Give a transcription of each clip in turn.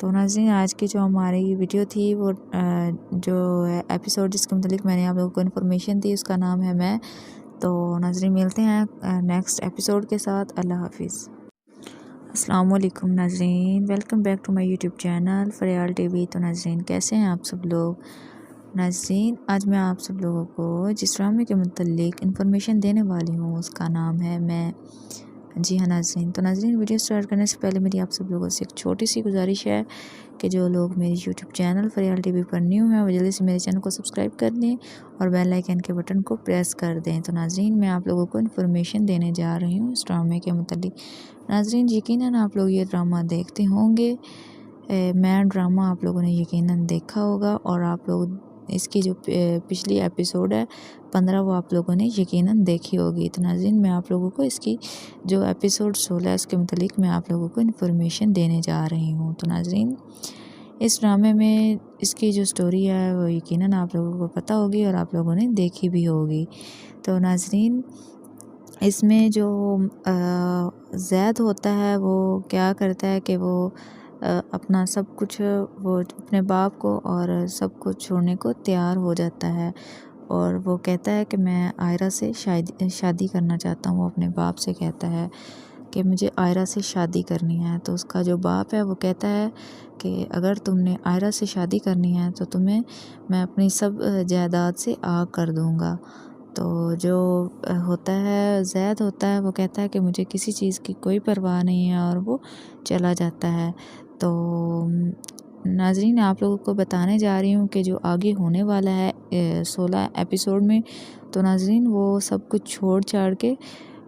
تو ناظرین آج کی جو ہماری ویڈیو تھی وہ جو ایپیسوڈ جس کے متعلق میں نے آپ لوگوں کو انفارمیشن دی اس کا نام ہے میں. تو ناظرین ملتے ہیں نیکسٹ ایپیسوڈ کے ساتھ. اللہ حافظ. السلام علیکم ناظرین، welcome back to my YouTube channel Faryal T وی. تو ناظرین کیسے ہیں آپ سب لوگ؟ ناظرین آج میں آپ سب لوگوں کو جس ڈرامے کے متعلق انفارمیشن دینے والی ہوں اس کا نام ہے میں. جی ہاں ناظرین، تو ناظرین ویڈیو سٹارٹ کرنے سے پہلے میری آپ سب لوگوں سے ایک چھوٹی سی گزارش ہے کہ جو لوگ میری YouTube channel Faryal T V پر نیو ہیں وہ جلدی سے میرے چینل کو سبسکرائب کر دیں اور بیل آئیکن کے بٹن کو پریس کر دیں. تو ناظرین میں آپ لوگوں کو انفارمیشن دینے جا رہی ہوں اس ڈرامے کے متعلق. ناظرین یقیناً آپ لوگ یہ ڈرامہ دیکھتے ہوں گے. میں ڈرامہ آپ لوگوں نے یقیناً دیکھا ہوگا اور آپ لوگ اس کی جو پچھلی ایپیسوڈ ہے 15 وہ آپ لوگوں نے یقیناً دیکھی ہوگی. تو ناظرین میں آپ لوگوں کو اس کی جو ایپیسوڈ 16 ہے اس کے متعلق میں آپ لوگوں کو انفارمیشن دینے جا رہی ہوں. تو ناظرین اس ڈرامے میں اس کی جو سٹوری ہے وہ یقیناً آپ لوگوں کو پتہ ہوگی اور آپ لوگوں نے دیکھی بھی ہوگی. تو ناظرین اس میں جو زید ہوتا ہے وہ کیا کرتا ہے کہ وہ اپنا سب کچھ وہ اپنے باپ کو اور سب کچھ چھوڑنے کو تیار ہو جاتا ہے اور وہ کہتا ہے کہ میں آئرہ سے شادی کرنا چاہتا ہوں. وہ اپنے باپ سے کہتا ہے کہ مجھے آئرہ سے شادی کرنی ہے. تو اس کا جو باپ ہے وہ کہتا ہے کہ اگر تم نے آئرہ سے شادی کرنی ہے تو تمہیں میں اپنی سب جائیداد سے آگ کر دوں گا. تو جو ہوتا ہے زید ہوتا ہے وہ کہتا ہے کہ مجھے کسی چیز کی کوئی پرواہ نہیں ہے اور وہ چلا جاتا ہے. تو ناظرین آپ لوگوں کو بتانے جا رہی ہوں کہ جو آگے ہونے والا ہے 16 ایپیسوڈ میں. تو ناظرین وہ سب کچھ چھوڑ چھاڑ کے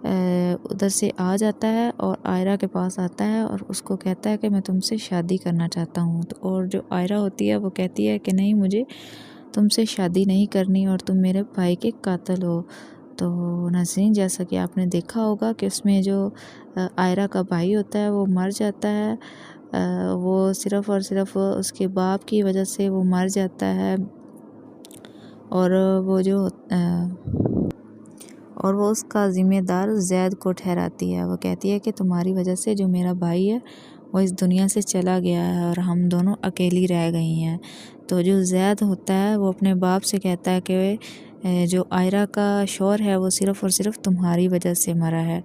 ادھر سے آ جاتا ہے اور آئرہ کے پاس آتا ہے اور اس کو کہتا ہے کہ میں تم سے شادی کرنا چاہتا ہوں. اور جو آئرہ ہوتی ہے وہ کہتی ہے کہ نہیں مجھے تم سے شادی نہیں کرنی اور تم میرے بھائی کے قاتل ہو. تو ناظرین جیسا کہ آپ نے دیکھا ہوگا کہ اس میں جو آئرہ کا بھائی ہوتا ہے وہ مر جاتا ہے. وہ صرف اور صرف اس کے باپ کی وجہ سے وہ مر جاتا ہے اور وہ جو اور وہ اس کا ذمہ دار زید کو ٹھہراتی ہے. وہ کہتی ہے کہ تمہاری وجہ سے جو میرا بھائی ہے وہ اس دنیا سے چلا گیا ہے اور ہم دونوں اکیلی رہ گئی ہیں. تو جو زید ہوتا ہے وہ اپنے باپ سے کہتا ہے کہ جو آئرہ کا شوہر ہے وہ صرف اور صرف تمہاری وجہ سے مرا ہے.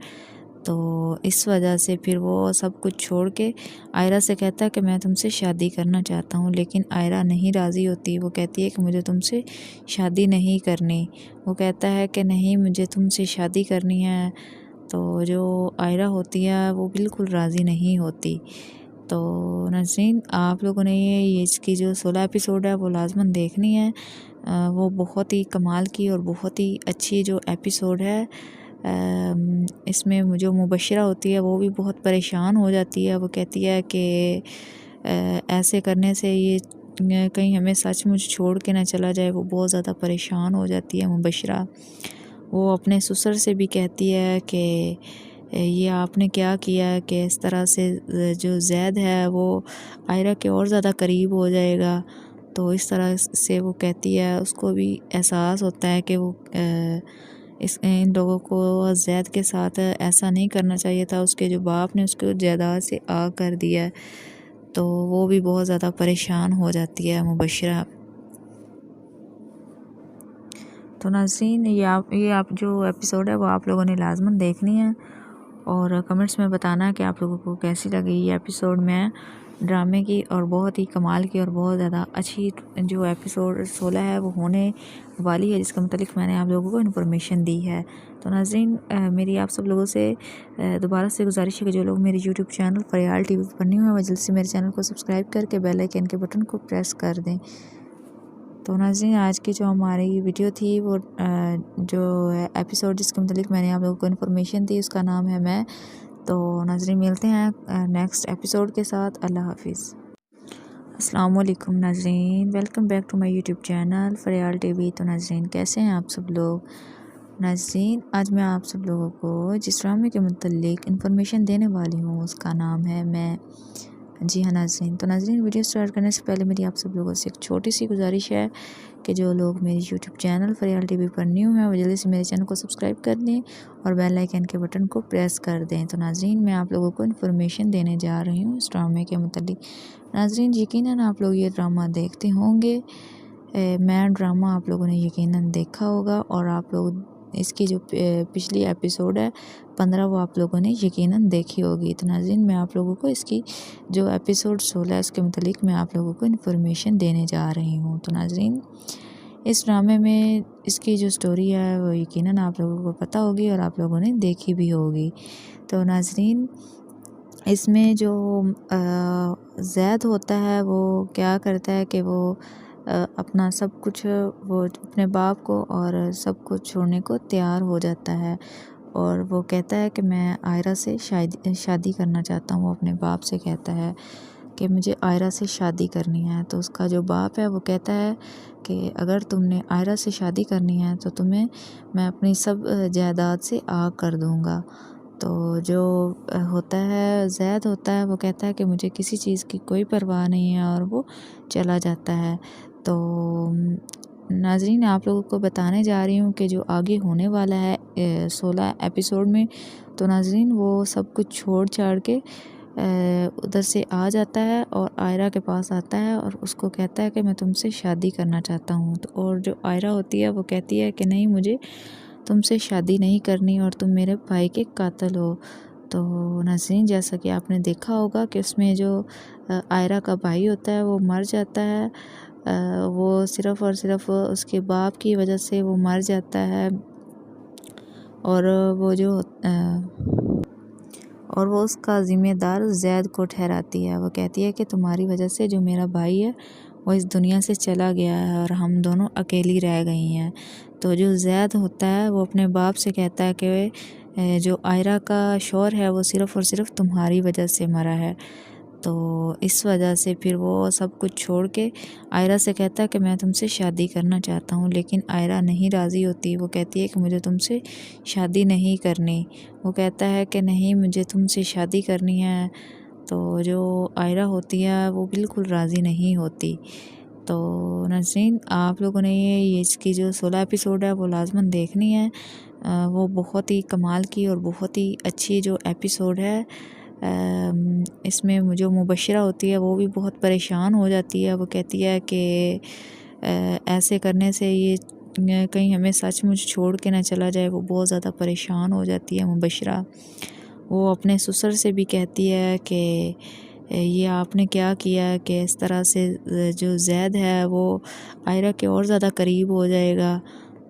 تو اس وجہ سے پھر وہ سب کچھ چھوڑ کے آئرہ سے کہتا ہے کہ میں تم سے شادی کرنا چاہتا ہوں. لیکن آئرہ نہیں راضی ہوتی. وہ کہتی ہے کہ مجھے تم سے شادی نہیں کرنی. وہ کہتا ہے کہ نہیں مجھے تم سے شادی کرنی ہے. تو جو آئرہ ہوتی ہے وہ بالکل راضی نہیں ہوتی. تو ناظرین آپ لوگوں نے یہ اس کی جو 16 ایپیسوڈ ہے وہ لازماً دیکھنی ہے. وہ بہت ہی کمال کی اور بہت ہی اچھی جو ایپیسوڈ ہے. اس میں جو مبشرہ ہوتی ہے وہ بھی بہت پریشان ہو جاتی ہے. وہ کہتی ہے کہ ایسے کرنے سے یہ کہیں ہمیں سچ مچ چھوڑ کے نہ چلا جائے. وہ بہت زیادہ پریشان ہو جاتی ہے مبشرہ. وہ اپنے سسر سے بھی کہتی ہے کہ یہ آپ نے کیا کیا کہ اس طرح سے جو زید ہے وہ آئرہ کے اور زیادہ قریب ہو جائے گا. تو اس طرح سے وہ کہتی ہے. اس کو بھی احساس ہوتا ہے کہ وہ ان لوگوں کو زید کے ساتھ ایسا نہیں کرنا چاہیے تھا. اس کے جو باپ نے اس کو جائیداد سے آگ کر دیا. تو وہ بھی بہت زیادہ پریشان ہو جاتی ہے مبشرہ. تو ناظرین یہ آپ جو ایپیسوڈ ہے وہ آپ لوگوں نے لازماً دیکھنی ہے اور کمنٹس میں بتانا ہے کہ آپ لوگوں کو کیسی لگی یہ ایپیسوڈ میں ڈرامے کی. اور بہت ہی کمال کی اور بہت زیادہ اچھی جو ایپیسوڈ 16 ہے وہ ہونے والی ہے جس کے متعلق میں نے آپ لوگوں کو انفارمیشن دی ہے. تو ناظرین میری آپ سب لوگوں سے دوبارہ سے گزارش ہے کہ جو لوگ میری YouTube channel Faryal T V پر نیو ہیں وہ جلد سے میرے چینل کو سبسکرائب کر کے بیل آئیکن کے بٹن کو پریس کر دیں. تو ناظرین آج کی جو ہماری ویڈیو تھی وہ جو ایپیسوڈ جس کے متعلق میں نے آپ لوگوں کو انفارمیشن دی اس کا نام ہے میں. تو ناظرین ملتے ہیں نیکسٹ ایپیسوڈ کے ساتھ. اللہ حافظ. السلام علیکم ناظرین، welcome back to my YouTube channel Faryal T وی. تو ناظرین کیسے ہیں آپ سب لوگ؟ ناظرین آج میں آپ سب لوگوں کو جس ڈرامے کے متعلق انفارمیشن دینے والی ہوں اس کا نام ہے میں. جی ہاں ناظرین، تو ناظرین ویڈیو سٹارٹ کرنے سے پہلے میری آپ سب لوگوں سے ایک چھوٹی سی گزارش ہے کہ جو لوگ میری YouTube channel Faryal T V پر نیو ہیں وہ جلدی سے میرے چینل کو سبسکرائب کر دیں اور بیل آئیکن کے بٹن کو پریس کر دیں۔ تو ناظرین میں آپ لوگوں کو انفارمیشن دینے جا رہی ہوں اس ڈرامے کے متعلق۔ ناظرین یقیناً آپ لوگ یہ ڈرامہ دیکھتے ہوں گے، میں ڈرامہ آپ لوگوں نے یقیناً دیکھا ہوگا، اور آپ لوگ اس کی جو پچھلی ایپیسوڈ ہے 15 وہ آپ لوگوں نے یقیناً دیکھی ہوگی۔ تو ناظرین میں آپ لوگوں کو اس کی جو ایپیسوڈ 16 ہے اس کے متعلق میں آپ لوگوں کو انفارمیشن دینے جا رہی ہوں۔ تو ناظرین اس ڈرامے میں اس کی جو سٹوری ہے وہ یقیناً آپ لوگوں کو پتہ ہوگی اور آپ لوگوں نے دیکھی بھی ہوگی۔ تو ناظرین اس میں جو زید ہوتا ہے وہ کیا کرتا ہے کہ وہ اپنا سب کچھ، وہ اپنے باپ کو اور سب کچھ چھوڑنے کو تیار ہو جاتا ہے، اور وہ کہتا ہے کہ میں آئرہ سے شادی کرنا چاہتا ہوں۔ وہ اپنے باپ سے کہتا ہے کہ مجھے آئرہ سے شادی کرنی ہے۔ تو اس کا جو باپ ہے وہ کہتا ہے کہ اگر تم نے آئرہ سے شادی کرنی ہے تو تمہیں میں اپنی سب جائیداد سے آگ کر دوں گا۔ تو جو ہوتا ہے زید ہوتا ہے وہ کہتا ہے کہ مجھے کسی چیز کی کوئی پرواہ نہیں ہے، اور وہ چلا جاتا ہے۔ تو ناظرین آپ لوگوں کو بتانے جا رہی ہوں کہ جو آگے ہونے والا ہے 16 ایپیسوڈ میں، تو ناظرین وہ سب کچھ چھوڑ چھاڑ کے ادھر سے آ جاتا ہے اور آئرہ کے پاس آتا ہے اور اس کو کہتا ہے کہ میں تم سے شادی کرنا چاہتا ہوں۔ اور جو آئرہ ہوتی ہے وہ کہتی ہے کہ نہیں، مجھے تم سے شادی نہیں کرنی اور تم میرے بھائی کے قاتل ہو۔ تو ناظرین جیسا کہ آپ نے دیکھا ہوگا کہ اس میں جو آئرہ کا بھائی ہوتا ہے وہ مر جاتا ہے، وہ صرف اور صرف اس کے باپ کی وجہ سے وہ مر جاتا ہے، اور وہ اس کا ذمہ دار زید کو ٹھہراتی ہے۔ وہ کہتی ہے کہ تمہاری وجہ سے جو میرا بھائی ہے وہ اس دنیا سے چلا گیا ہے اور ہم دونوں اکیلی رہ گئی ہیں۔ تو جو زید ہوتا ہے وہ اپنے باپ سے کہتا ہے کہ جو آئرہ کا شوہر ہے وہ صرف اور صرف تمہاری وجہ سے مرا ہے۔ تو اس وجہ سے پھر وہ سب کچھ چھوڑ کے آئرہ سے کہتا ہے کہ میں تم سے شادی کرنا چاہتا ہوں، لیکن آئرہ نہیں راضی ہوتی۔ وہ کہتی ہے کہ مجھے تم سے شادی نہیں کرنی۔ وہ کہتا ہے کہ نہیں، مجھے تم سے شادی کرنی ہے۔ تو جو آئرہ ہوتی ہے وہ بالکل راضی نہیں ہوتی۔ تو ناظرین آپ لوگوں نے یہ اس کی جو 16 ایپیسوڈ ہے وہ لازماً دیکھنی ہے، وہ بہت ہی کمال کی اور بہت ہی اچھی جو ایپیسوڈ ہے۔ اس میں جو مبشرہ ہوتی ہے وہ بھی بہت پریشان ہو جاتی ہے۔ وہ کہتی ہے کہ ایسے کرنے سے یہ کہیں ہمیں سچ مچ چھوڑ کے نہ چلا جائے۔ وہ بہت زیادہ پریشان ہو جاتی ہے مبشرہ۔ وہ اپنے سسر سے بھی کہتی ہے کہ یہ آپ نے کیا کیا کہ اس طرح سے جو زید ہے وہ آئرہ کے اور زیادہ قریب ہو جائے گا۔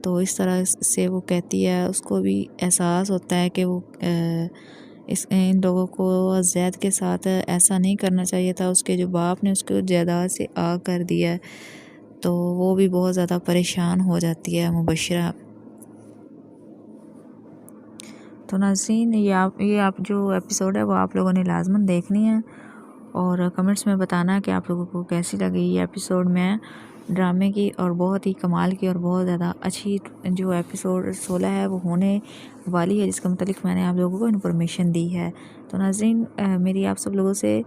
تو اس طرح سے وہ کہتی ہے، اس کو بھی احساس ہوتا ہے کہ وہ ان لوگوں کو زید کے ساتھ ایسا نہیں کرنا چاہیے تھا، اس کے جو باپ نے اس کو جائیداد سے آگ کر دیا ہے۔ تو وہ بھی بہت زیادہ پریشان ہو جاتی ہے مبشرہ۔ تو ناظرین یہ آپ جو ایپیسوڈ ہے وہ آپ لوگوں نے لازماً دیکھنی ہے، اور کمنٹس میں بتانا کہ آپ لوگوں کو کیسی لگی یہ ایپیسوڈ میں ڈرامے کی، اور بہت ہی کمال کی اور بہت زیادہ اچھی جو ایپیسوڈ 16 ہے وہ ہونے والی ہے، جس کے متعلق میں نے آپ لوگوں کو انفارمیشن دی ہے۔ تو ناظرین میری آپ سب لوگوں سے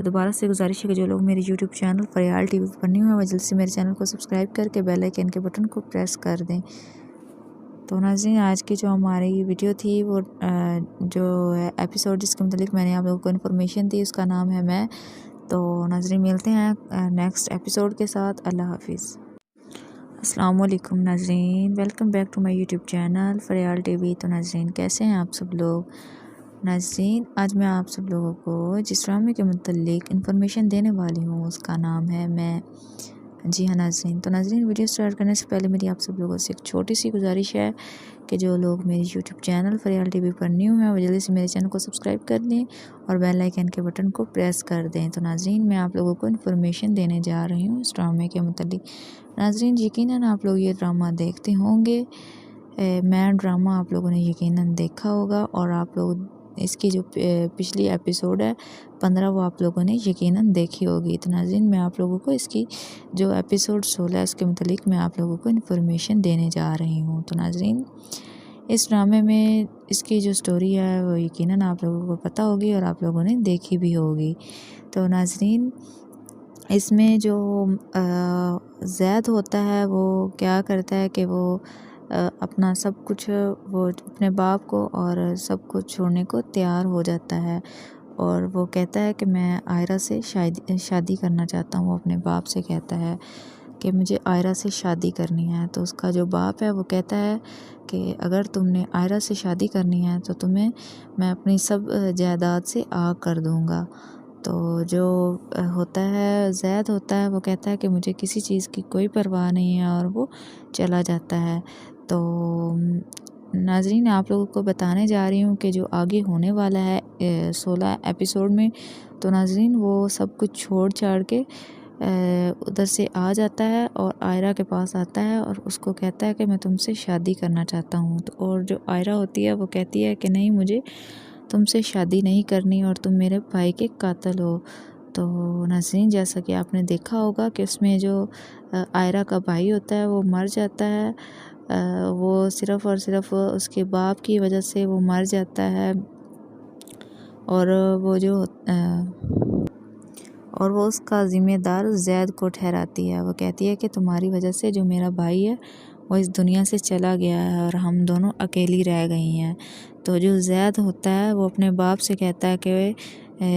دوبارہ سے گزارش ہے کہ جو لوگ میری YouTube channel Faryal T V پر نیو ہیں وہ جلد سے میرے چینل کو سبسکرائب کر کے بیل آئیکن کے بٹن کو پریس کر دیں۔ تو ناظرین آج کی جو ہماری ویڈیو تھی وہ جو ایپیسوڈ جس کے متعلق میں نے آپ لوگوں کو انفارمیشن دی اس کا نام ہے میں۔ تو ناظرین ملتے ہیں نیکسٹ ایپیسوڈ کے ساتھ۔ اللہ حافظ۔ السلام علیکم ناظرین، welcome back to my YouTube channel Faryal T وی۔ تو ناظرین کیسے ہیں آپ سب لوگ؟ ناظرین آج میں آپ سب لوگوں کو جس ڈرامے کے متعلق انفارمیشن دینے والی ہوں اس کا نام ہے میں۔ جی ہاں ناظرین، تو ناظرین ویڈیو سٹارٹ کرنے سے پہلے میری آپ سب لوگوں سے ایک چھوٹی سی گزارش ہے کہ جو لوگ میری YouTube channel Faryal T V پر نیو ہیں وہ جلدی سے میرے چینل کو سبسکرائب کر دیں اور بیل آئیکن کے بٹن کو پریس کر دیں۔ تو ناظرین میں آپ لوگوں کو انفارمیشن دینے جا رہی ہوں اس ڈرامے کے متعلق۔ ناظرین یقیناً آپ لوگ یہ ڈرامہ دیکھتے ہوں گے، میں ڈرامہ آپ لوگوں نے یقیناً دیکھا ہوگا، اور آپ لوگ اس کی جو پچھلی ایپیسوڈ ہے 15 وہ آپ لوگوں نے یقیناً دیکھی ہوگی۔ تو ناظرین میں آپ لوگوں کو اس کی جو ایپیسوڈ 16 ہے اس کے متعلق میں آپ لوگوں کو انفارمیشن دینے جا رہی ہوں۔ تو ناظرین اس ڈرامے میں اس کی جو سٹوری ہے وہ یقیناً آپ لوگوں کو پتہ ہوگی اور آپ لوگوں نے دیکھی بھی ہوگی۔ تو ناظرین، اس میں جو زید ہوتا ہے وہ کیا کرتا ہے کہ وہ اپنا سب کچھ، وہ اپنے باپ کو اور سب کچھ چھوڑنے کو تیار ہو جاتا ہے، اور وہ کہتا ہے کہ میں آئرہ سے شادی کرنا چاہتا ہوں۔ وہ اپنے باپ سے کہتا ہے کہ مجھے آئرہ سے شادی کرنی ہے۔ تو اس کا جو باپ ہے وہ کہتا ہے کہ اگر تم نے آئرہ سے شادی کرنی ہے تو تمہیں میں اپنی سب جائیداد سے آگ کر دوں گا۔ تو جو ہوتا ہے زید ہوتا ہے وہ کہتا ہے کہ مجھے کسی چیز کی کوئی پرواہ نہیں ہے، اور وہ چلا جاتا ہے۔ تو ناظرین، آپ لوگوں کو بتانے جا رہی ہوں کہ جو آگے ہونے والا ہے 16 ایپیسوڈ میں، تو ناظرین وہ سب کچھ چھوڑ چھاڑ کے ادھر سے آ جاتا ہے اور آئرہ کے پاس آتا ہے اور اس کو کہتا ہے کہ میں تم سے شادی کرنا چاہتا ہوں۔ اور جو آئرہ ہوتی ہے وہ کہتی ہے کہ نہیں، مجھے تم سے شادی نہیں کرنی اور تم میرے بھائی کے قاتل ہو۔ تو ناظرین، جیسا کہ آپ نے دیکھا ہوگا کہ اس میں جو آئرہ کا بھائی ہوتا ہے وہ مر جاتا ہے، وہ صرف اور صرف اس کے باپ کی وجہ سے وہ مر جاتا ہے، اور وہ اس کا ذمہ دار زید کو ٹھہراتی ہے۔ وہ کہتی ہے کہ تمہاری وجہ سے جو میرا بھائی ہے وہ اس دنیا سے چلا گیا ہے اور ہم دونوں اکیلی رہ گئی ہیں۔ تو جو زید ہوتا ہے وہ اپنے باپ سے کہتا ہے کہ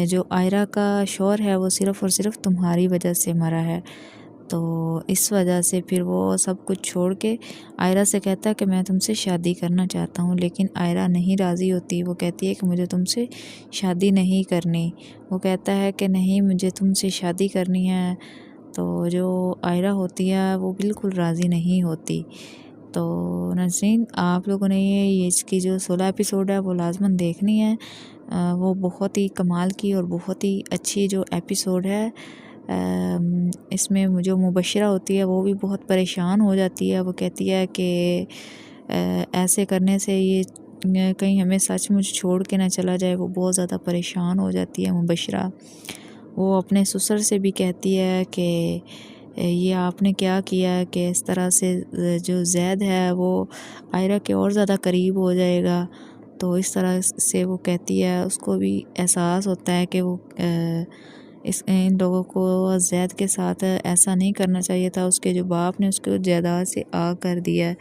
جو آئرہ کا شوہر ہے وہ صرف اور صرف تمہاری وجہ سے مرا ہے۔ تو اس وجہ سے پھر وہ سب کچھ چھوڑ کے آئرہ سے کہتا ہے کہ میں تم سے شادی کرنا چاہتا ہوں، لیکن آئرہ نہیں راضی ہوتی۔ وہ کہتی ہے کہ مجھے تم سے شادی نہیں کرنی۔ وہ کہتا ہے کہ نہیں، مجھے تم سے شادی کرنی ہے۔ تو جو آئرہ ہوتی ہے وہ بالکل راضی نہیں ہوتی۔ تو ناظرین، آپ لوگوں نے یہ اس کی جو 16 ایپیسوڈ ہے وہ لازماً دیکھنی ہے۔ وہ بہت ہی کمال کی اور بہت ہی اچھی جو ایپیسوڈ ہے۔ اس میں جو مبشرہ ہوتی ہے وہ بھی بہت پریشان ہو جاتی ہے۔ وہ کہتی ہے کہ ایسے کرنے سے یہ کہیں ہمیں سچ مچ چھوڑ کے نہ چلا جائے۔ وہ بہت زیادہ پریشان ہو جاتی ہے مبشرہ۔ وہ اپنے سسر سے بھی کہتی ہے کہ یہ آپ نے کیا کیا ہے کہ اس طرح سے جو زید ہے وہ آئرہ کے اور زیادہ قریب ہو جائے گا۔ تو اس طرح سے وہ کہتی ہے، اس کو بھی احساس ہوتا ہے کہ وہ ان لوگوں کو زید کے ساتھ ایسا نہیں کرنا چاہیے تھا۔ اس کے جو باپ نے اس کو جائیداد سے آگ کر دیا ہے،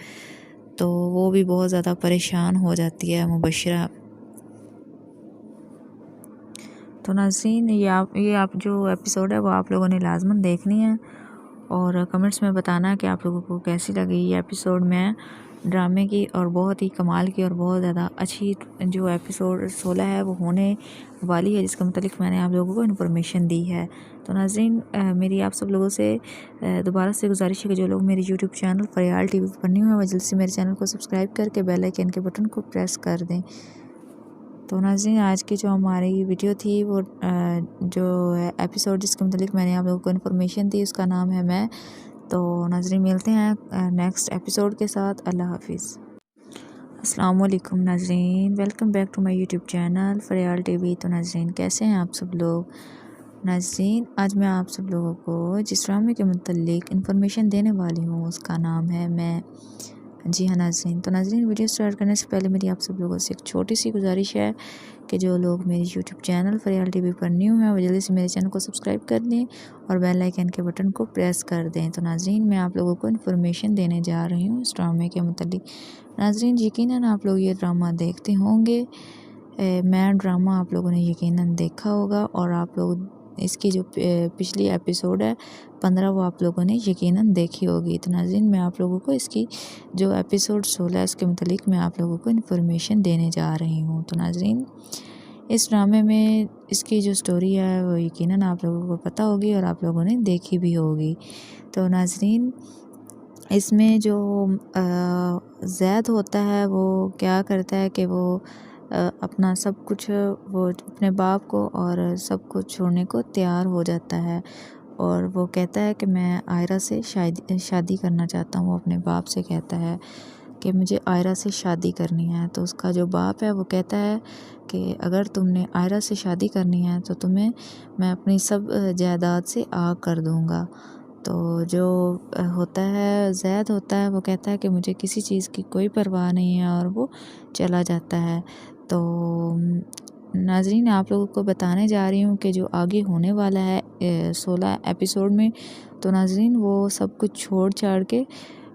تو وہ بھی بہت زیادہ پریشان ہو جاتی ہے مبشرہ۔ تو ناظرین، یہ آپ جو ایپیسوڈ ہے وہ آپ لوگوں نے لازماً دیکھنی ہے، اور کمنٹس میں بتانا کہ آپ لوگوں کو کیسی لگی یہ ایپیسوڈ میں ڈرامے کی، اور بہت ہی کمال کی اور بہت زیادہ اچھی جو ایپیسوڈ 16 ہے وہ ہونے والی ہے، جس کے متعلق میں نے آپ لوگوں کو انفارمیشن دی ہے۔ تو ناظرین، میری آپ سب لوگوں سے دوبارہ سے گزارش ہے کہ جو لوگ میری YouTube channel Faryal T V پر نہیں ہوئے وہ جلد سے میرے چینل کو سبسکرائب کر کے بیل آئیکن کے بٹن کو پریس کر دیں۔ تو ناظرین، آج کی جو ہماری ویڈیو تھی وہ جو ایپیسوڈ جس کے متعلق میں نے آپ لوگوں کو انفارمیشن دی اس کا نام ہے میں۔ تو ناظرین، ملتے ہیں نیکسٹ ایپیسوڈ کے ساتھ۔ اللہ حافظ۔ السلام علیکم ناظرین، welcome back to my YouTube channel Faryal T وی۔ تو ناظرین، کیسے ہیں آپ سب لوگ؟ ناظرین، آج میں آپ سب لوگوں کو جس ڈرامے کے متعلق انفارمیشن دینے والی ہوں اس کا نام ہے میں۔ جی ہاں ناظرین، تو ناظرین ویڈیو سٹارٹ کرنے سے پہلے میری آپ سب لوگوں سے ایک چھوٹی سی گزارش ہے کہ جو لوگ میری YouTube channel Faryal T V پر نیو ہیں وہ جلدی سے میرے چینل کو سبسکرائب کر دیں اور بیل آئیکن کے بٹن کو پریس کر دیں۔ تو ناظرین، میں آپ لوگوں کو انفارمیشن دینے جا رہی ہوں اس ڈرامے کے متعلق۔ ناظرین، یقیناً آپ لوگ یہ ڈرامہ دیکھتے ہوں گے، میں ڈرامہ آپ لوگوں نے یقیناً دیکھا ہوگا، اور آپ لوگ اس کی جو پچھلی ایپیسوڈ ہے 15 وہ آپ لوگوں نے یقیناً دیکھی ہوگی۔ تو ناظرین، میں آپ لوگوں کو اس کی جو ایپیسوڈ 16 اس کے متعلق میں آپ لوگوں کو انفارمیشن دینے جا رہی ہوں۔ تو ناظرین، اس ڈرامے میں اس کی جو سٹوری ہے وہ یقیناً آپ لوگوں کو پتہ ہوگی اور آپ لوگوں نے دیکھی بھی ہوگی۔ تو ناظرین، اس میں جو زید ہوتا ہے وہ کیا کرتا ہے کہ وہ اپنا سب کچھ، وہ اپنے باپ کو اور سب کچھ چھوڑنے کو تیار ہو جاتا ہے، اور وہ کہتا ہے کہ میں آئرہ سے شادی کرنا چاہتا ہوں۔ وہ اپنے باپ سے کہتا ہے کہ مجھے آئرہ سے شادی کرنی ہے۔ تو اس کا جو باپ ہے وہ کہتا ہے کہ اگر تم نے آئرہ سے شادی کرنی ہے تو تمہیں میں اپنی سب جائیداد سے آگ کر دوں گا۔ تو جو ہوتا ہے زید ہوتا ہے وہ کہتا ہے کہ مجھے کسی چیز کی کوئی پرواہ نہیں ہے اور وہ چلا جاتا ہے۔ تو ناظرین آپ لوگوں کو بتانے جا رہی ہوں کہ جو آگے ہونے والا ہے 16 ایپیسوڈ میں، تو ناظرین وہ سب کچھ چھوڑ چھاڑ کے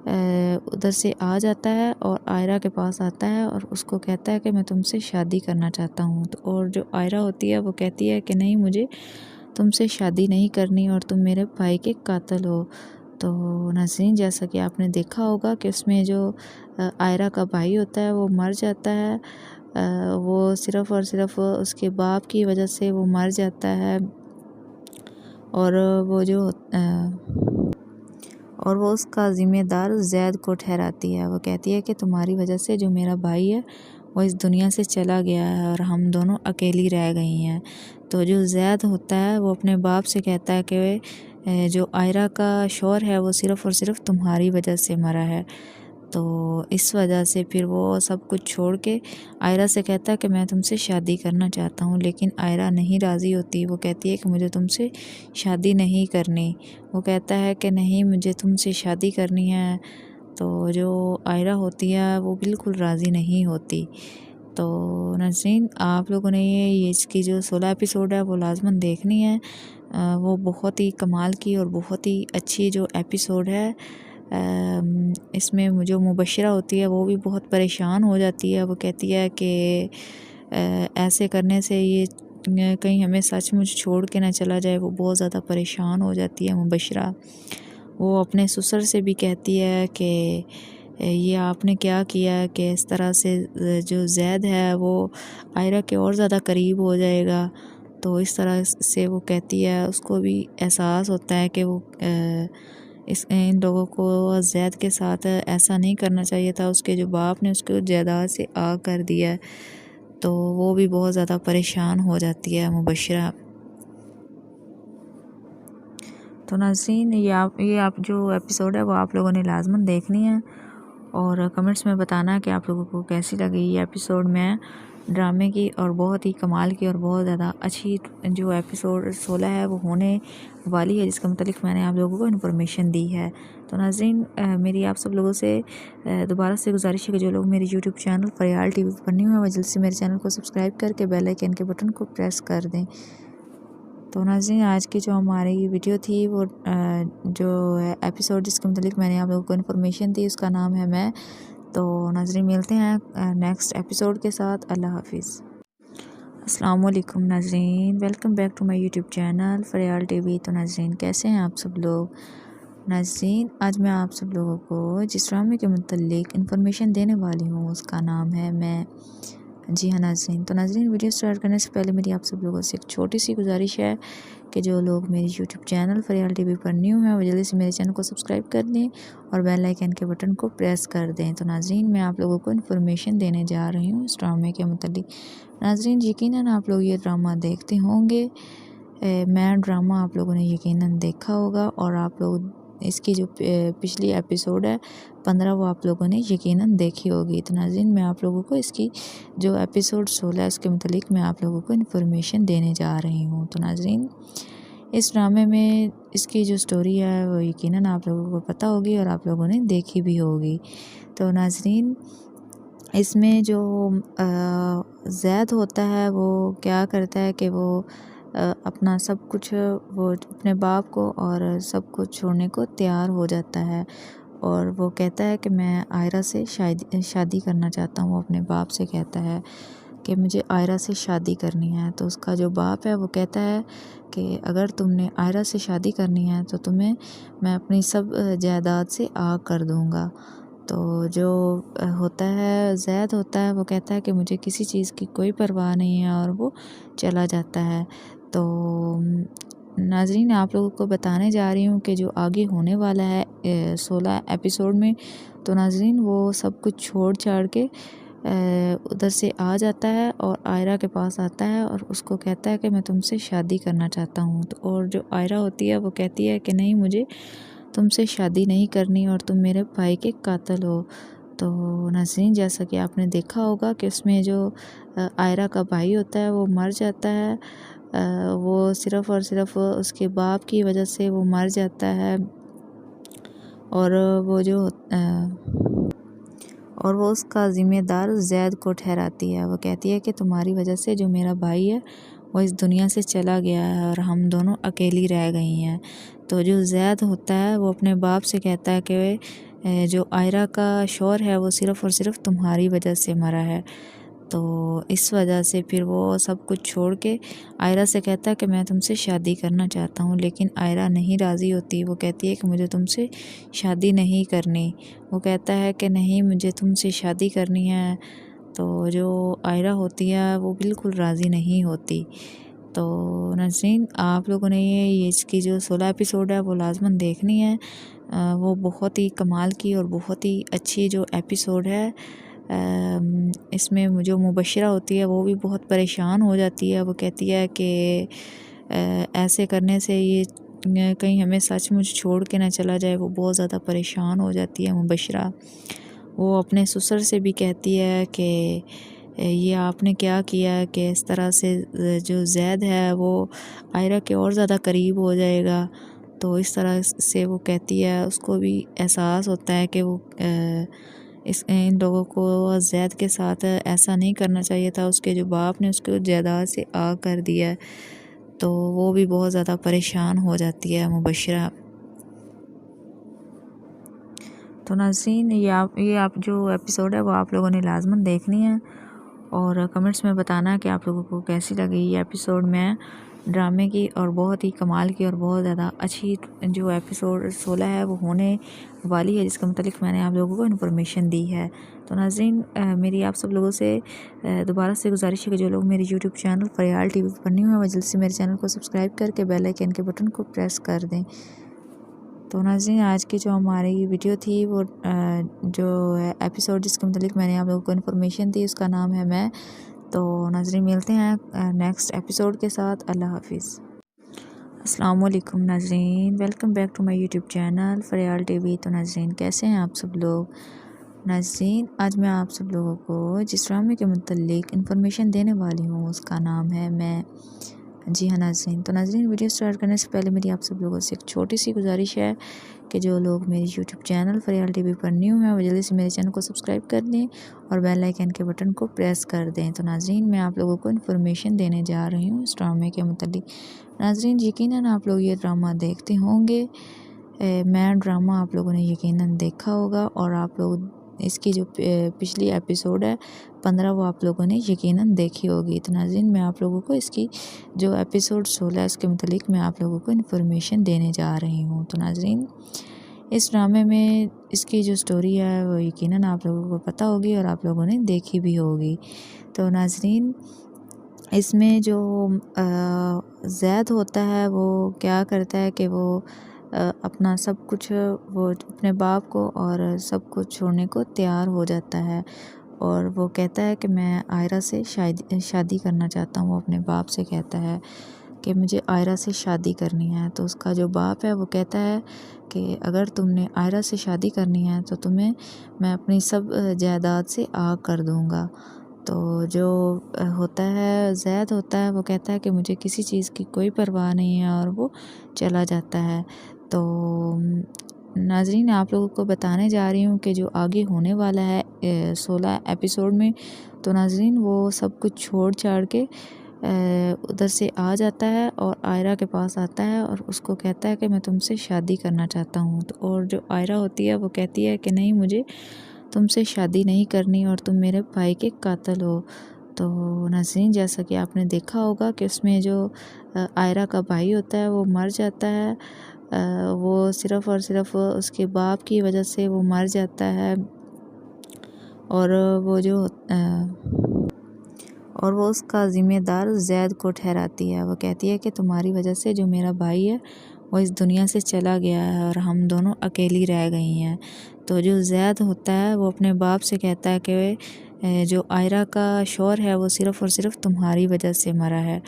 ادھر سے آ جاتا ہے اور آئرہ کے پاس آتا ہے اور اس کو کہتا ہے کہ میں تم سے شادی کرنا چاہتا ہوں۔ تو اور جو آئرہ ہوتی ہے وہ کہتی ہے کہ نہیں، مجھے تم سے شادی نہیں کرنی اور تم میرے بھائی کے قاتل ہو۔ تو ناظرین جیسا کہ آپ نے دیکھا ہوگا کہ اس میں جو آئرہ کا بھائی ہوتا ہے وہ مر جاتا ہے، وہ صرف اور صرف اس کے باپ کی وجہ سے وہ مر جاتا ہے، اور وہ اس کا ذمہ دار زید کو ٹھہراتی ہے۔ وہ کہتی ہے کہ تمہاری وجہ سے جو میرا بھائی ہے وہ اس دنیا سے چلا گیا ہے اور ہم دونوں اکیلی رہ گئی ہیں۔ تو جو زید ہوتا ہے وہ اپنے باپ سے کہتا ہے کہ جو آئرہ کا شوہر ہے وہ صرف اور صرف تمہاری وجہ سے مرا ہے۔ تو اس وجہ سے پھر وہ سب کچھ چھوڑ کے آئرہ سے کہتا ہے کہ میں تم سے شادی کرنا چاہتا ہوں، لیکن آئرہ نہیں راضی ہوتی۔ وہ کہتی ہے کہ مجھے تم سے شادی نہیں کرنی۔ وہ کہتا ہے کہ نہیں، مجھے تم سے شادی کرنی ہے۔ تو جو آئرہ ہوتی ہے وہ بالکل راضی نہیں ہوتی۔ تو ناظرین آپ لوگوں نے یہ اس کی جو 16 ایپیسوڈ ہے وہ لازماً دیکھنی ہے۔ وہ بہت ہی کمال کی اور بہت ہی اچھی جو ایپیسوڈ ہے۔ اس میں جو مبشرہ ہوتی ہے وہ بھی بہت پریشان ہو جاتی ہے۔ وہ کہتی ہے کہ ایسے کرنے سے یہ کہیں ہمیں سچ مچ چھوڑ کے نہ چلا جائے۔ وہ بہت زیادہ پریشان ہو جاتی ہے مبشرہ۔ وہ اپنے سسر سے بھی کہتی ہے کہ یہ آپ نے کیا کیا کہ اس طرح سے جو زید ہے وہ آئرہ کے اور زیادہ قریب ہو جائے گا۔ تو اس طرح سے وہ کہتی ہے، اس کو بھی احساس ہوتا ہے کہ وہ ان لوگوں کو زید کے ساتھ ایسا نہیں کرنا چاہیے تھا۔ اس کے جو باپ نے اس کو جائیداد سے آگ کر دیا ہے، تو وہ بھی بہت زیادہ پریشان ہو جاتی ہے مبشرہ۔ تو ناظرین یہ آپ جو ایپیسوڈ ہے وہ آپ لوگوں نے لازماً دیکھنی ہے اور کمنٹس میں بتانا ہے کہ آپ لوگوں کو کیسی لگی یہ ایپیسوڈ میں ڈرامے کی، اور بہت ہی کمال کی اور بہت زیادہ اچھی جو ایپیسوڈ 16 ہے وہ ہونے والی ہے، جس کے متعلق میں نے آپ لوگوں کو انفارمیشن دی ہے۔ تو ناظرین میری آپ سب لوگوں سے دوبارہ سے گزارش ہے کہ جو لوگ میری YouTube channel Faryal T V پر نہیں ہوئے وہ جلد سے میرے چینل کو سبسکرائب کر کے بیل آئیکن کے بٹن کو پریس کر دیں۔ تو ناظرین آج کی جو ہماری ویڈیو تھی وہ جو ایپیسوڈ جس کے متعلق میں نے آپ لوگوں کو انفارمیشن دی اس کا نام ہے میں۔ تو ناظرین ملتے ہیں نیکسٹ ایپیسوڈ کے ساتھ۔ اللہ حافظ۔ السلام علیکم ناظرین، welcome back to my YouTube channel Faryal T وی۔ تو ناظرین کیسے ہیں آپ سب لوگ؟ ناظرین آج میں آپ سب لوگوں کو جس ڈرامے کے متعلق انفارمیشن دینے والی ہوں اس کا نام ہے میں۔ جی ہاں ناظرین، تو ناظرین ویڈیو سٹارٹ کرنے سے پہلے میری آپ سب لوگوں سے ایک چھوٹی سی گزارش ہے کہ جو لوگ میری YouTube channel Faryal T V پر نیو ہیں وہ جلدی سے میرے چینل کو سبسکرائب کر دیں اور بیل آئیکن کے بٹن کو پریس کر دیں۔ تو ناظرین میں آپ لوگوں کو انفارمیشن دینے جا رہی ہوں اس ڈرامے کے متعلق۔ ناظرین یقیناً آپ لوگ یہ ڈرامہ دیکھتے ہوں گے، میں ڈرامہ آپ لوگوں نے یقیناً دیکھا ہوگا، اور آپ لوگ اس کی جو پچھلی ایپیسوڈ ہے 15 وہ آپ لوگوں نے یقیناً دیکھی ہوگی۔ تو ناظرین میں آپ لوگوں کو اس کی جو ایپیسوڈ 16 اس کے متعلق میں آپ لوگوں کو انفارمیشن دینے جا رہی ہوں۔ تو ناظرین اس ڈرامے میں اس کی جو سٹوری ہے وہ یقیناً آپ لوگوں کو پتہ ہوگی اور آپ لوگوں نے دیکھی بھی ہوگی۔ تو ناظرین اس میں جو زید ہوتا ہے وہ کیا کرتا ہے کہ وہ اپنا سب کچھ وہ اپنے باپ کو اور سب کچھ چھوڑنے کو تیار ہو جاتا ہے، اور وہ کہتا ہے کہ میں آئرہ سے شادی کرنا چاہتا ہوں۔ اپنے باپ سے کہتا ہے کہ مجھے آئرہ سے شادی کرنی ہے۔ تو اس کا جو باپ ہے وہ کہتا ہے کہ اگر تم نے آئرہ سے شادی کرنی ہے تو تمہیں میں اپنی سب جائیداد سے آگ کر دوں گا۔ تو جو ہوتا ہے زید ہوتا ہے وہ کہتا ہے کہ مجھے کسی چیز کی کوئی پرواہ نہیں ہے اور وہ چلا جاتا ہے۔ تو ناظرین آپ لوگوں کو بتانے جا رہی ہوں کہ جو آگے ہونے والا ہے 16 ایپیسوڈ میں، تو ناظرین وہ سب کچھ چھوڑ چھاڑ کے ادھر سے آ جاتا ہے اور آئرہ کے پاس آتا ہے اور اس کو کہتا ہے کہ میں تم سے شادی کرنا چاہتا ہوں۔ تو اور جو آئرہ ہوتی ہے وہ کہتی ہے کہ نہیں، مجھے تم سے شادی نہیں کرنی اور تم میرے بھائی کے قاتل ہو۔ تو ناظرین جیسا کہ آپ نے دیکھا ہوگا کہ اس میں جو آئرہ کا بھائی ہوتا ہے وہ مر جاتا ہے، وہ صرف اور صرف اس کے باپ کی وجہ سے وہ مر جاتا ہے، اور وہ اس کا ذمہ دار زید کو ٹھہراتی ہے۔ وہ کہتی ہے کہ تمہاری وجہ سے جو میرا بھائی ہے وہ اس دنیا سے چلا گیا ہے اور ہم دونوں اکیلی رہ گئی ہیں۔ تو جو زید ہوتا ہے وہ اپنے باپ سے کہتا ہے کہ جو آئرہ کا شوہر ہے وہ صرف اور صرف تمہاری وجہ سے مرا ہے۔ تو اس وجہ سے پھر وہ سب کچھ چھوڑ کے آئرہ سے کہتا ہے کہ میں تم سے شادی کرنا چاہتا ہوں، لیکن آئرہ نہیں راضی ہوتی۔ وہ کہتی ہے کہ مجھے تم سے شادی نہیں کرنی۔ وہ کہتا ہے کہ نہیں، مجھے تم سے شادی کرنی ہے۔ تو جو آئرہ ہوتی ہے وہ بالکل راضی نہیں ہوتی۔ تو ناظرین، آپ لوگوں نے یہ اس کی جو 16 ایپیسوڈ ہے وہ لازماً دیکھنی ہے۔ وہ بہت ہی کمال کی اور بہت ہی اچھی جو ایپیسوڈ ہے۔ اس میں جو مبشرہ ہوتی ہے وہ بھی بہت پریشان ہو جاتی ہے۔ وہ کہتی ہے کہ ایسے کرنے سے یہ کہیں ہمیں سچ مچ چھوڑ کے نہ چلا جائے۔ وہ بہت زیادہ پریشان ہو جاتی ہے مبشرہ۔ وہ اپنے سسر سے بھی کہتی ہے کہ یہ آپ نے کیا کیا کہ اس طرح سے جو زید ہے وہ آئرہ کے اور زیادہ قریب ہو جائے گا۔ تو اس طرح سے وہ کہتی ہے، اس کو بھی احساس ہوتا ہے کہ وہ ان لوگوں کو زید کے ساتھ ایسا نہیں کرنا چاہیے تھا۔ اس کے جو باپ نے اس کو جائیداد سے آگ کر دیا ہے۔ تو وہ بھی بہت زیادہ پریشان ہو جاتی ہے مبشرہ۔ تو ناظرین، یہ آپ جو ایپیسوڈ ہے وہ آپ لوگوں نے لازماً دیکھنی ہے، اور کمنٹس میں بتانا ہے کہ آپ لوگوں کو کیسی لگی یہ ایپیسوڈ۔ میں ڈرامے کی اور بہت ہی کمال کی اور بہت زیادہ اچھی جو ایپیسوڈ 16 ہے وہ ہونے والی ہے، جس کے متعلق میں نے آپ لوگوں کو انفارمیشن دی ہے۔ تو ناظرین، میری آپ سب لوگوں سے دوبارہ سے گزارش ہے کہ جو لوگ میری YouTube channel Faryal T V پر نہیں ہوئے وہ جلد سے میرے چینل کو سبسکرائب کر کے بیل آئیکن کے بٹن کو پریس کر دیں۔ تو ناظرین، آج کی جو ہماری ویڈیو تھی وہ جو ایپیسوڈ جس کے متعلق میں نے آپ لوگوں کو انفارمیشن دی اس کا نام ہے میں۔ تو ناظرین، ملتے ہیں نیکسٹ ایپیسوڈ کے ساتھ۔ اللہ حافظ۔ السلام علیکم ناظرین، welcome back to my YouTube channel Faryal T وی۔ تو ناظرین، کیسے ہیں آپ سب لوگ؟ ناظرین، آج میں آپ سب لوگوں کو جس ڈرامے کے متعلق انفارمیشن دینے والی ہوں اس کا نام ہے میں۔ جی ہاں ناظرین، تو ناظرین، ویڈیو سٹارٹ کرنے سے پہلے میری آپ سب لوگوں سے ایک چھوٹی سی گزارش ہے کہ جو لوگ میری YouTube channel Faryal T V پر نیو ہیں وہ جلدی سے میرے چینل کو سبسکرائب کر دیں اور بیل آئیکن کے بٹن کو پریس کر دیں۔ تو ناظرین، میں آپ لوگوں کو انفارمیشن دینے جا رہی ہوں اس ڈرامے کے متعلق۔ ناظرین، یقیناً آپ لوگ یہ ڈرامہ دیکھتے ہوں گے۔ میں ڈرامہ آپ لوگوں نے یقیناً دیکھا ہوگا، اور آپ لوگ اس کی جو پچھلی ایپیسوڈ ہے 15 وہ آپ لوگوں نے یقیناً دیکھی ہوگی۔ تو ناظرین، میں آپ لوگوں کو اس کی جو ایپیسوڈ 16 ہے اس کے متعلق میں آپ لوگوں کو انفارمیشن دینے جا رہی ہوں۔ تو ناظرین، اس ڈرامے میں اس کی جو سٹوری ہے وہ یقیناً آپ لوگوں کو پتہ ہوگی اور آپ لوگوں نے دیکھی بھی ہوگی۔ تو ناظرین، اس میں جو زید ہوتا ہے وہ کیا کرتا ہے کہ وہ اپنا سب کچھ، وہ اپنے باپ کو اور سب کچھ چھوڑنے کو تیار ہو جاتا ہے، اور وہ کہتا ہے کہ میں آئرہ سے شادی کرنا چاہتا ہوں۔ وہ اپنے باپ سے کہتا ہے کہ مجھے آئرہ سے شادی کرنی ہے۔ تو اس کا جو باپ ہے وہ کہتا ہے کہ اگر تم نے آئرہ سے شادی کرنی ہے تو تمہیں میں اپنی سب جائیداد سے آگ کر دوں گا۔ تو جو ہوتا ہے زید ہوتا ہے وہ کہتا ہے کہ مجھے کسی چیز کی کوئی پرواہ نہیں ہے، اور وہ چلا جاتا ہے۔ تو ناظرین، آپ لوگوں کو بتانے جا رہی ہوں کہ جو آگے ہونے والا ہے 16 ایپیسوڈ میں، تو ناظرین وہ سب کچھ چھوڑ چھاڑ کے ادھر سے آ جاتا ہے اور آئرہ کے پاس آتا ہے اور اس کو کہتا ہے کہ میں تم سے شادی کرنا چاہتا ہوں۔ اور جو آئرہ ہوتی ہے وہ کہتی ہے کہ نہیں، مجھے تم سے شادی نہیں کرنی اور تم میرے بھائی کے قاتل ہو۔ تو ناظرین، جیسا کہ آپ نے دیکھا ہوگا کہ اس میں جو آئرہ کا بھائی ہوتا ہے وہ مر جاتا ہے۔ وہ صرف اور صرف اس کے باپ کی وجہ سے وہ مر جاتا ہے، اور وہ اس کا ذمہ دار زید کو ٹھہراتی ہے۔ وہ کہتی ہے کہ تمہاری وجہ سے جو میرا بھائی ہے وہ اس دنیا سے چلا گیا ہے اور ہم دونوں اکیلی رہ گئی ہیں۔ تو جو زید ہوتا ہے وہ اپنے باپ سے کہتا ہے کہ جو آئرہ کا شوہر ہے وہ صرف اور صرف تمہاری وجہ سے مرا ہے۔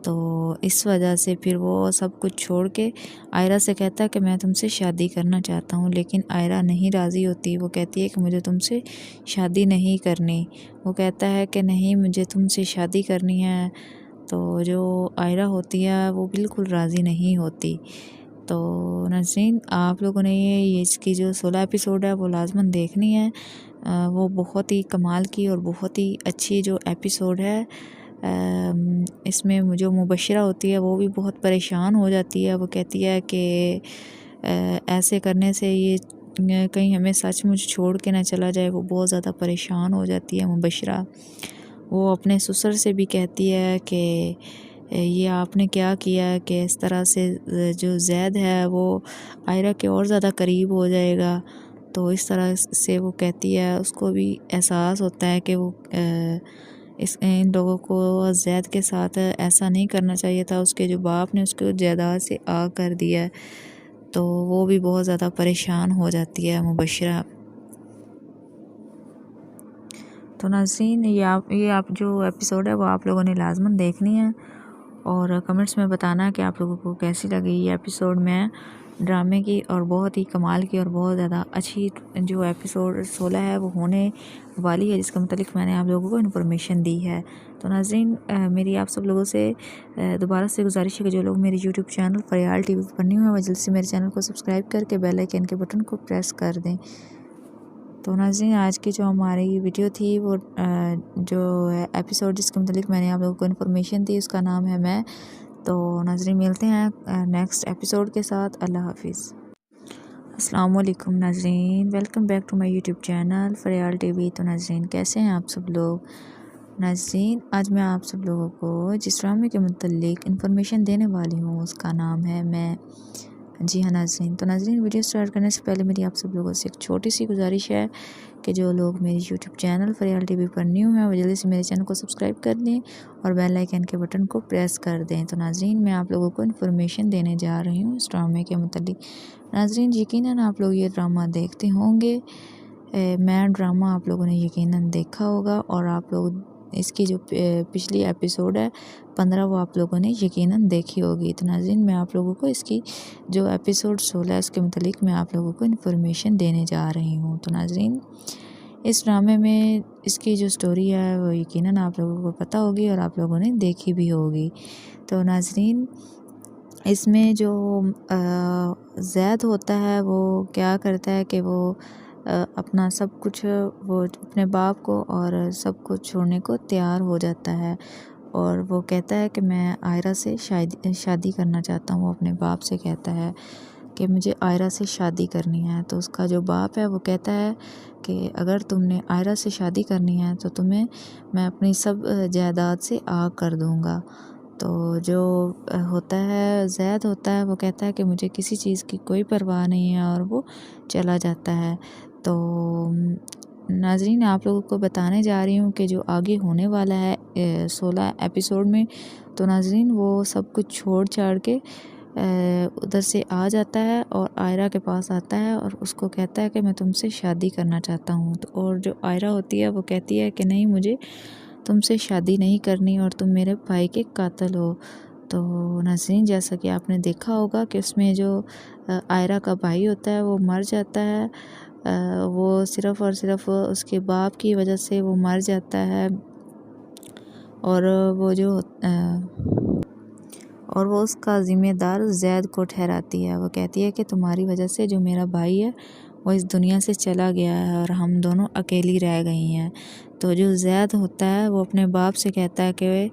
تو اس وجہ سے پھر وہ سب کچھ چھوڑ کے آئرہ سے کہتا ہے کہ میں تم سے شادی کرنا چاہتا ہوں، لیکن آئرہ نہیں راضی ہوتی۔ وہ کہتی ہے کہ مجھے تم سے شادی نہیں کرنی۔ وہ کہتا ہے کہ نہیں، مجھے تم سے شادی کرنی ہے۔ تو جو آئرہ ہوتی ہے وہ بالکل راضی نہیں ہوتی۔ تو ناظرین آپ لوگوں نے یہ اس کی جو 16 ایپیسوڈ ہے وہ لازماً دیکھنی ہے۔ وہ بہت ہی کمال کی اور بہت ہی اچھی جو ایپیسوڈ ہے۔ اس میں جو مبشرہ ہوتی ہے وہ بھی بہت پریشان ہو جاتی ہے۔ وہ کہتی ہے کہ ایسے کرنے سے یہ کہیں ہمیں سچ مچ چھوڑ کے نہ چلا جائے۔ وہ بہت زیادہ پریشان ہو جاتی ہے مبشرہ۔ وہ اپنے سسر سے بھی کہتی ہے کہ یہ آپ نے کیا کیا کہ اس طرح سے جو زید ہے وہ آئرہ کے اور زیادہ قریب ہو جائے گا۔ تو اس طرح سے وہ کہتی ہے، اس کو بھی احساس ہوتا ہے کہ وہ ان لوگوں کو زید کے ساتھ ایسا نہیں کرنا چاہیے تھا۔ اس کے جو باپ نے اس کو جائیداد سے آگ کر دیا ہے، تو وہ بھی بہت زیادہ پریشان ہو جاتی ہے مبشرہ۔ تو ناظرین یہ آپ جو ایپیسوڈ ہے وہ آپ لوگوں نے لازماً دیکھنی ہے، اور کمنٹس میں بتانا ہے کہ آپ لوگوں کو کیسی لگی یہ ایپیسوڈ میں ڈرامے کی، اور بہت ہی کمال کی اور بہت زیادہ اچھی جو ایپیسوڈ 16 ہے وہ ہونے والی ہے، جس کے متعلق میں نے آپ لوگوں کو انفارمیشن دی ہے۔ تو ناظرین میری آپ سب لوگوں سے دوبارہ سے گزارش ہے کہ جو لوگ میرے YouTube channel Faryal T V پر نہیں ہوئے وہ جلد سے میرے چینل کو سبسکرائب کر کے بیل آئیکن کے بٹن کو پریس کر دیں۔ تو ناظرین آج کی جو ہماری ویڈیو تھی وہ جو ایپیسوڈ جس کے متعلق میں نے آپ لوگوں کو انفارمیشن دی اس کا نام ہے میں۔ تو ناظرین ملتے ہیں نیکسٹ ایپیسوڈ کے ساتھ۔ اللہ حافظ۔ السلام علیکم ناظرین، welcome back to my YouTube channel Faryal T وی۔ تو ناظرین کیسے ہیں آپ سب لوگ؟ ناظرین آج میں آپ سب لوگوں کو جس ڈرامے کے متعلق انفارمیشن دینے والی ہوں اس کا نام ہے میں۔ جی ہاں ناظرین، تو ناظرین ویڈیو سٹارٹ کرنے سے پہلے میری آپ سب لوگوں سے ایک چھوٹی سی گزارش ہے کہ جو لوگ میری YouTube channel Faryal T V پر نیو ہیں وہ جلدی سے میرے چینل کو سبسکرائب کر دیں اور بیل آئیکن کے بٹن کو پریس کر دیں۔ تو ناظرین میں آپ لوگوں کو انفارمیشن دینے جا رہی ہوں اس ڈرامے کے متعلق۔ ناظرین یقیناً آپ لوگ یہ ڈرامہ دیکھتے ہوں گے، میں ڈرامہ آپ لوگوں نے یقیناً دیکھا ہوگا، اور آپ لوگ اس کی جو پچھلی ایپیسوڈ ہے 15 وہ آپ لوگوں نے یقیناً دیکھی ہوگی۔ تو ناظرین میں آپ لوگوں کو اس کی جو ایپیسوڈ 16 ہے اس کے متعلق میں آپ لوگوں کو انفارمیشن دینے جا رہی ہوں۔ تو ناظرین اس ڈرامے میں اس کی جو سٹوری ہے وہ یقیناً آپ لوگوں کو پتہ ہوگی اور آپ لوگوں نے دیکھی بھی ہوگی۔ تو ناظرین اس میں جو زید ہوتا ہے وہ کیا کرتا ہے کہ وہ اپنا سب کچھ وہ اپنے باپ کو اور سب کچھ چھوڑنے کو تیار ہو جاتا ہے، اور وہ کہتا ہے کہ میں آئرہ سے شادی کرنا چاہتا ہوں۔ وہ اپنے باپ سے کہتا ہے کہ مجھے آئرہ سے شادی کرنی ہے۔ تو اس کا جو باپ ہے وہ کہتا ہے کہ اگر تم نے آئرہ سے شادی کرنی ہے تو تمہیں میں اپنی سب جائیداد سے آگ کر دوں گا۔ تو جو ہوتا ہے زید ہوتا ہے وہ کہتا ہے کہ مجھے کسی چیز کی کوئی پرواہ نہیں ہے، اور وہ چلا جاتا ہے۔ تو ناظرین آپ لوگوں کو بتانے جا رہی ہوں کہ جو آگے ہونے والا ہے 16 ایپیسوڈ میں، تو ناظرین وہ سب کچھ چھوڑ چھاڑ کے ادھر سے آ جاتا ہے اور آئرہ کے پاس آتا ہے اور اس کو کہتا ہے کہ میں تم سے شادی کرنا چاہتا ہوں۔ اور جو آئرہ ہوتی ہے وہ کہتی ہے کہ نہیں، مجھے تم سے شادی نہیں کرنی اور تم میرے بھائی کے قاتل ہو۔ تو ناظرین جیسا کہ آپ نے دیکھا ہوگا کہ اس میں جو آئرہ کا بھائی ہوتا ہے وہ مر جاتا ہے، وہ صرف اور صرف اس کے باپ کی وجہ سے وہ مر جاتا ہے، اور وہ اس کا ذمہ دار زید کو ٹھہراتی ہے۔ وہ کہتی ہے کہ تمہاری وجہ سے جو میرا بھائی ہے وہ اس دنیا سے چلا گیا ہے اور ہم دونوں اکیلی رہ گئی ہیں۔ تو جو زید ہوتا ہے وہ اپنے باپ سے کہتا ہے کہ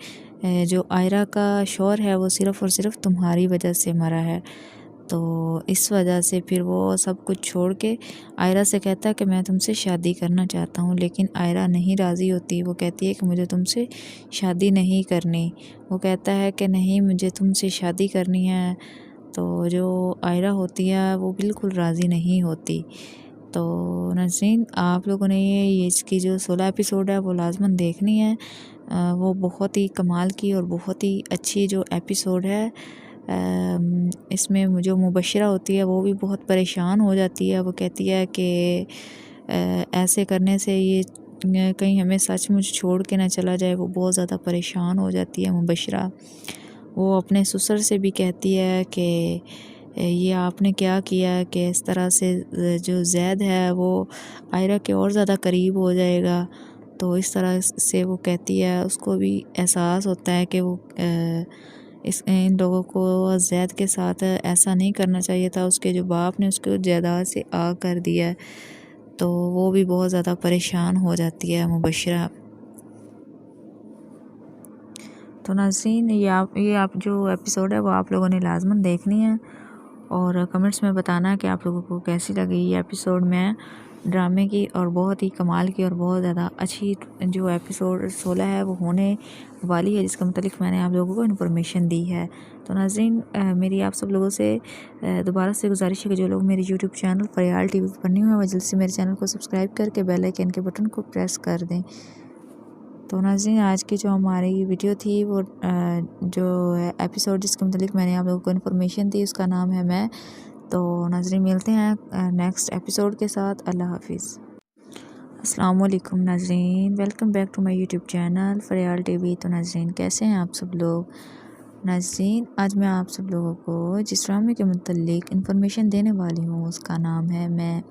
جو آئرہ کا شوہر ہے وہ صرف اور صرف تمہاری وجہ سے مرا ہے۔ تو اس وجہ سے پھر وہ سب کچھ چھوڑ کے آئرہ سے کہتا ہے کہ میں تم سے شادی کرنا چاہتا ہوں، لیکن آئرہ نہیں راضی ہوتی۔ وہ کہتی ہے کہ مجھے تم سے شادی نہیں کرنی۔ وہ کہتا ہے کہ نہیں، مجھے تم سے شادی کرنی ہے۔ تو جو آئرہ ہوتی ہے وہ بالکل راضی نہیں ہوتی۔ تو ناظرین آپ لوگوں نے یہ اس کی جو 16 ایپیسوڈ ہے وہ لازماً دیکھنی ہے۔ وہ بہت ہی کمال کی اور بہت ہی اچھی جو ایپیسوڈ ہے۔ اس میں جو مبشرہ ہوتی ہے وہ بھی بہت پریشان ہو جاتی ہے۔ وہ کہتی ہے کہ ایسے کرنے سے یہ کہیں ہمیں سچ مچ چھوڑ کے نہ چلا جائے۔ وہ بہت زیادہ پریشان ہو جاتی ہے مبشرہ۔ وہ اپنے سسر سے بھی کہتی ہے کہ یہ آپ نے کیا کیا کہ اس طرح سے جو زید ہے وہ آئرہ کے اور زیادہ قریب ہو جائے گا۔ تو اس طرح سے وہ کہتی ہے، اس کو بھی احساس ہوتا ہے کہ وہ ان لوگوں کو زید کے ساتھ ایسا نہیں کرنا چاہیے تھا، اس کے جو باپ نے اس کو جائیداد سے آگ کر دیا ہے، تو وہ بھی بہت زیادہ پریشان ہو جاتی ہے مبشرہ۔ تو ناظرین یہ آپ جو ایپیسوڈ ہے وہ آپ لوگوں نے لازماً دیکھنی ہے اور کمنٹس میں بتانا ہے کہ آپ لوگوں کو کیسی لگی یہ ایپیسوڈ میں ڈرامے کی، اور بہت ہی کمال کی اور بہت زیادہ اچھی جو ایپیسوڈ 16 ہے وہ ہونے والی ہے، جس کے متعلق میں نے آپ لوگوں کو انفارمیشن دی ہے۔ تو ناظرین میری آپ سب لوگوں سے دوبارہ سے گزارش ہے کہ جو لوگ میرے YouTube channel Faryal T V پر نیو ہیں وہ جلد سے میرے چینل کو سبسکرائب کر کے بیل آئیکن کے بٹن کو پریس کر دیں۔ تو ناظرین آج کی جو ہماری ویڈیو تھی وہ جو ایپیسوڈ جس کے متعلق میں نے آپ لوگوں کو انفارمیشن دی اس کا نام ہے میں۔ تو ناظرین ملتے ہیں نیکسٹ ایپیسوڈ کے ساتھ۔ اللہ حافظ۔ السلام علیکم ناظرین، welcome back to my YouTube channel Faryal T وی۔ تو ناظرین کیسے ہیں آپ سب لوگ؟ ناظرین آج میں آپ سب لوگوں کو جس ڈرامے کے متعلق انفارمیشن دینے والی ہوں اس کا نام ہے میں۔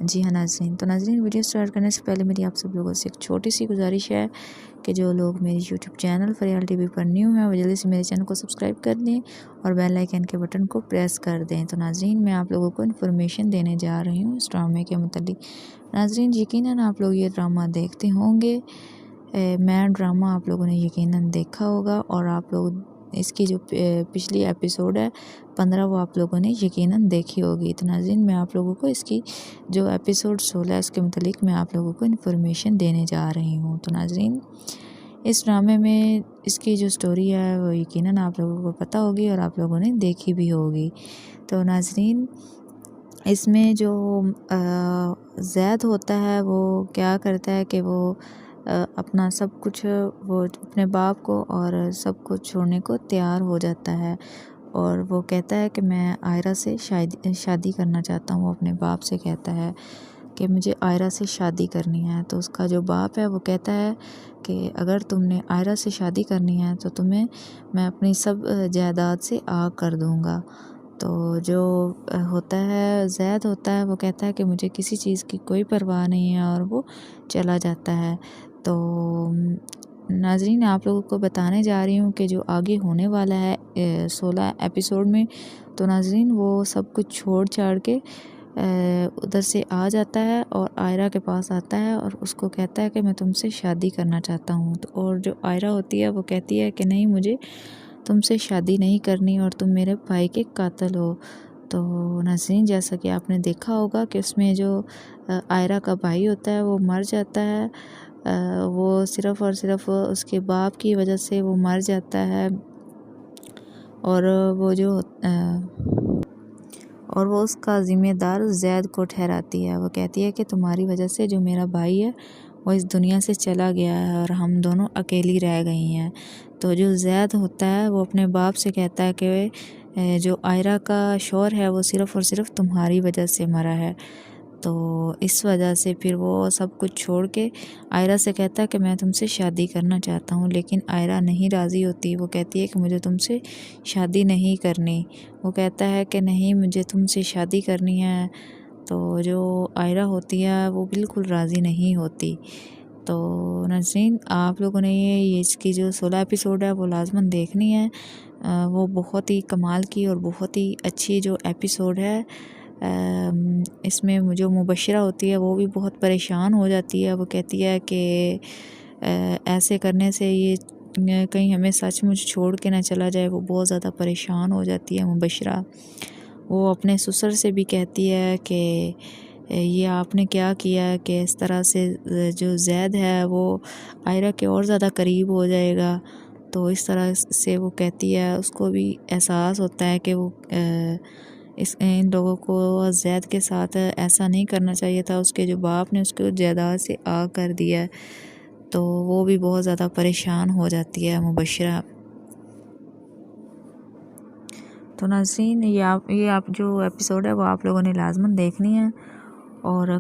جی ہاں ناظرین، تو ناظرین ویڈیو سٹارٹ کرنے سے پہلے میری آپ سب لوگوں سے ایک چھوٹی سی گزارش ہے کہ جو لوگ میری YouTube channel Faryal T V پر نیو ہیں وہ جلدی سے میرے چینل کو سبسکرائب کر دیں اور بیل آئیکن کے بٹن کو پریس کر دیں۔ تو ناظرین میں آپ لوگوں کو انفارمیشن دینے جا رہی ہوں اس ڈرامے کے متعلق۔ ناظرین یقیناً آپ لوگ یہ ڈرامہ دیکھتے ہوں گے، میں ڈرامہ آپ لوگوں نے یقیناً دیکھا ہوگا، اور آپ لوگ اس کی جو پچھلی ایپیسوڈ ہے 15 وہ آپ لوگوں نے یقیناً دیکھی ہوگی۔ تو ناظرین میں آپ لوگوں کو اس کی جو ایپیسوڈ 16 ہے اس کے متعلق میں آپ لوگوں کو انفارمیشن دینے جا رہی ہوں۔ تو ناظرین اس ڈرامے میں اس کی جو سٹوری ہے وہ یقیناً آپ لوگوں کو پتہ ہوگی اور آپ لوگوں نے دیکھی بھی ہوگی۔ تو ناظرین اس میں جو زید ہوتا ہے وہ کیا کرتا ہے کہ وہ اپنا سب کچھ وہ اپنے باپ کو اور سب کچھ چھوڑنے کو تیار ہو جاتا ہے، اور وہ کہتا ہے کہ میں آئرہ سے شادی کرنا چاہتا ہوں۔ وہ اپنے باپ سے کہتا ہے کہ مجھے آئرہ سے شادی کرنی ہے۔ تو اس کا جو باپ ہے وہ کہتا ہے کہ اگر تم نے آئرہ سے شادی کرنی ہے تو میں اپنی سب جائیداد سے آگ کر دوں گا۔ تو جو ہوتا ہے زید ہوتا ہے وہ کہتا ہے کہ مجھے کسی چیز کی کوئی پرواہ نہیں ہے، اور وہ چلا جاتا ہے۔ تو ناظرین آپ لوگوں کو بتانے جا رہی ہوں کہ جو آگے ہونے والا ہے 16 ایپیسوڈ میں، تو ناظرین وہ سب کچھ چھوڑ چھاڑ کے ادھر سے آ جاتا ہے اور آئرہ کے پاس آتا ہے اور اس کو کہتا ہے کہ میں تم سے شادی کرنا چاہتا ہوں۔ اور جو آئرہ ہوتی ہے وہ کہتی ہے کہ نہیں، مجھے تم سے شادی نہیں کرنی اور تم میرے بھائی کے قاتل ہو۔ تو ناظرین جیسا کہ آپ نے دیکھا ہوگا کہ اس میں جو آئرہ کا بھائی ہوتا ہے وہ مر جاتا ہے، وہ صرف اور صرف اس کے باپ کی وجہ سے وہ مر جاتا ہے، اور وہ اس کا ذمہ دار زید کو ٹھہراتی ہے۔ وہ کہتی ہے کہ تمہاری وجہ سے جو میرا بھائی ہے وہ اس دنیا سے چلا گیا ہے اور ہم دونوں اکیلی رہ گئی ہیں۔ تو جو زید ہوتا ہے وہ اپنے باپ سے کہتا ہے کہ جو آئرہ کا شوہر ہے وہ صرف اور صرف تمہاری وجہ سے مرا ہے۔ تو اس وجہ سے پھر وہ سب کچھ چھوڑ کے آئرہ سے کہتا ہے کہ میں تم سے شادی کرنا چاہتا ہوں، لیکن آئرہ نہیں راضی ہوتی۔ وہ کہتی ہے کہ مجھے تم سے شادی نہیں کرنی۔ وہ کہتا ہے کہ نہیں، مجھے تم سے شادی کرنی ہے۔ تو جو آئرہ ہوتی ہے وہ بالکل راضی نہیں ہوتی۔ تو ناظرین آپ لوگوں نے یہ اس کی جو 16 ایپیسوڈ ہے وہ لازماً دیکھنی ہے، وہ بہت ہی کمال کی اور بہت ہی اچھی جو ایپیسوڈ ہے۔ اس میں جو مبشرہ ہوتی ہے وہ بھی بہت پریشان ہو جاتی ہے۔ وہ کہتی ہے کہ ایسے کرنے سے یہ کہیں ہمیں سچ مچ چھوڑ کے نہ چلا جائے۔ وہ بہت زیادہ پریشان ہو جاتی ہے مبشرہ۔ وہ اپنے سسر سے بھی کہتی ہے کہ یہ آپ نے کیا کیا کہ اس طرح سے جو زید ہے وہ آئرہ کے اور زیادہ قریب ہو جائے گا۔ تو اس طرح سے وہ کہتی ہے، اس کو بھی احساس ہوتا ہے کہ وہ ان لوگوں کو زید کے ساتھ ایسا نہیں کرنا چاہیے تھا، اس کے جو باپ نے اس کو جائیداد سے آگ کر دیا ہے۔ تو وہ بھی بہت زیادہ پریشان ہو جاتی ہے مبشرہ۔ تو ناظرین یہ آپ جو ایپیسوڈ ہے وہ آپ لوگوں نے لازماً دیکھنی ہے اور